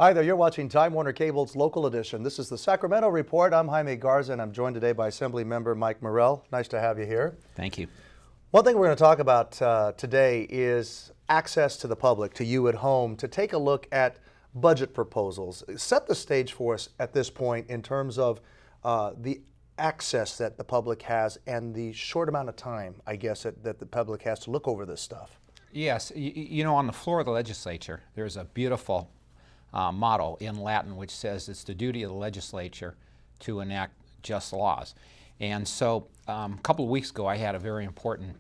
Hi there, you're watching Time Warner Cable's Local Edition. This is the Sacramento Report. I'm Jaime Garza, and I'm joined today by Assemblyman Mike Morrell. Nice to have you here. Thank you. One thing we're going to talk about today is access to the public, to you at home, to take a look at budget proposals. Set the stage for us at this point in terms of the access that the public has and the short amount of time, I guess, that the public has to look over this stuff. Yes, you know, on the floor of the legislature, there's a beautiful motto in Latin which says it's the duty of the legislature to enact just laws. And so a couple of weeks ago I had a very important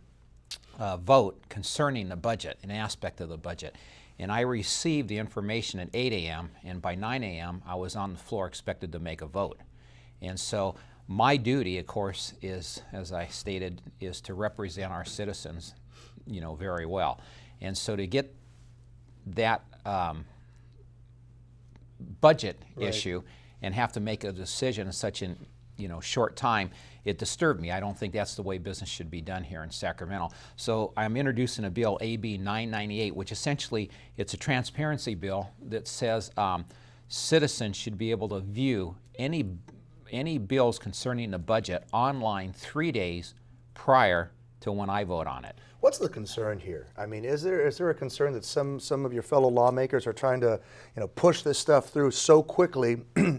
vote concerning the budget, an aspect of the budget. And I received the information at 8 a.m. and by 9 a.m. I was on the floor expected to make a vote. And so my duty, of course, is, as I stated, is to represent our citizens, you know, very well. And so to get that budget issue and have to make a decision in such an short time, it disturbed me. I don't think that's the way business should be done here in Sacramento. So I'm introducing a bill, AB 998, which essentially it's a transparency bill that says citizens should be able to view any bills concerning the budget online 3 days prior to when I vote on it. What's the concern here? I mean, is there a concern that some of your fellow lawmakers are trying to, push this stuff through so quickly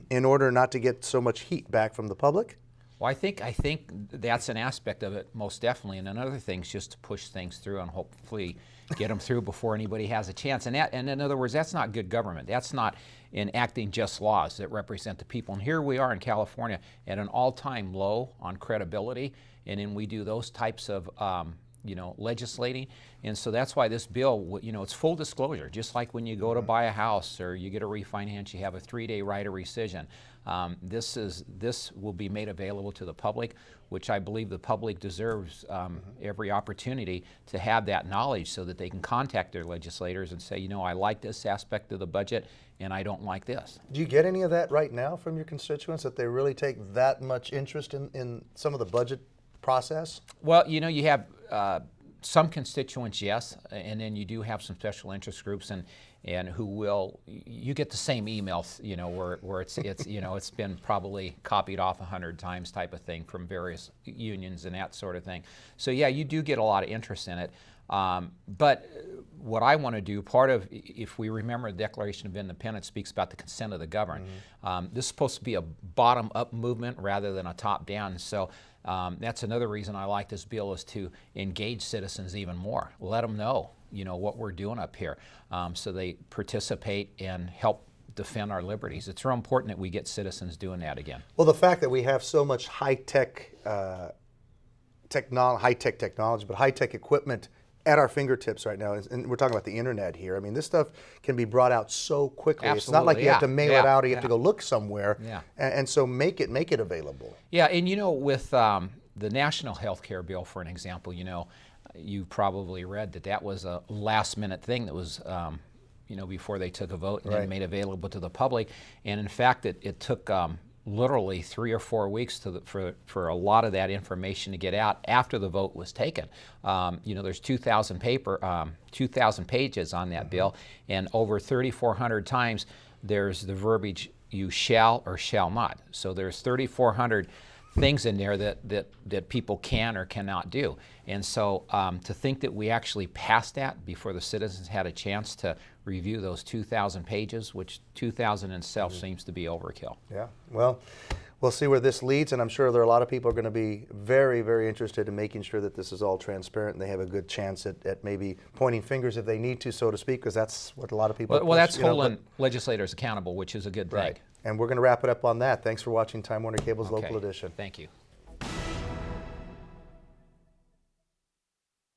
in order not to get so much heat back from the public? Well, I think that's an aspect of it, most definitely. And another thing is just to push things through and hopefully get them through before anybody has a chance. And in other words, that's not good government. That's not enacting just laws that represent the people. And here we are in California at an all-time low on credibility, and then we do those types of legislating. And so that's why this bill, it's full disclosure. Just like when you go to buy a house or you get a refinance, you have a 3-day right of rescission. This will be made available to the public, which I believe the public deserves every opportunity to have that knowledge so that they can contact their legislators and say, I like this aspect of the budget and I don't like this. Do you get any of that right now from your constituents, that they really take that much interest in some of the budget process? Well, you have some constituents, yes, and then you do have some special interest groups and who will, you get the same emails, where it's been probably copied off 100 times type of thing from various unions and that sort of thing. So yeah, you do get a lot of interest in it. But what I want to do, part of, if we remember the Declaration of Independence speaks about the consent of the governed. This is supposed to be a bottom-up movement rather than a top-down. So that's another reason I like this bill, is to engage citizens even more. Let them know, what we're doing up here, so they participate and help defend our liberties. It's real important that we get citizens doing that again. Well, the fact that we have so much high-tech technology, but high-tech equipment at our fingertips right now, and we're talking about the internet here. I mean, this stuff can be brought out so quickly. Absolutely, it's not like you have to mail it out or you have to go look somewhere. Yeah. And so make it available. Yeah, and with the National Health Care Bill, for an example, you probably read that was a last-minute thing that was, before they took a vote and then made available to the public. And in fact, it took literally 3 or 4 weeks for a lot of that information to get out after the vote was taken. There's 2,000 pages on that bill, and over 3,400 times there's the verbiage "you shall" or "shall not." So there's 3,400 things in there that people can or cannot do. And so to think that we actually passed that before the citizens had a chance to review those 2,000 pages, which 2,000 in itself seems to be overkill. Yeah, well, we'll see where this leads, and I'm sure there are a lot of people are going to be very, very interested in making sure that this is all transparent and they have a good chance at maybe pointing fingers if they need to, so to speak, because that's what a lot of people Well, that's holding legislators accountable, which is a good thing. Right. And we're going to wrap it up on that. Thanks for watching Time Warner Cable's Local Edition. Thank you.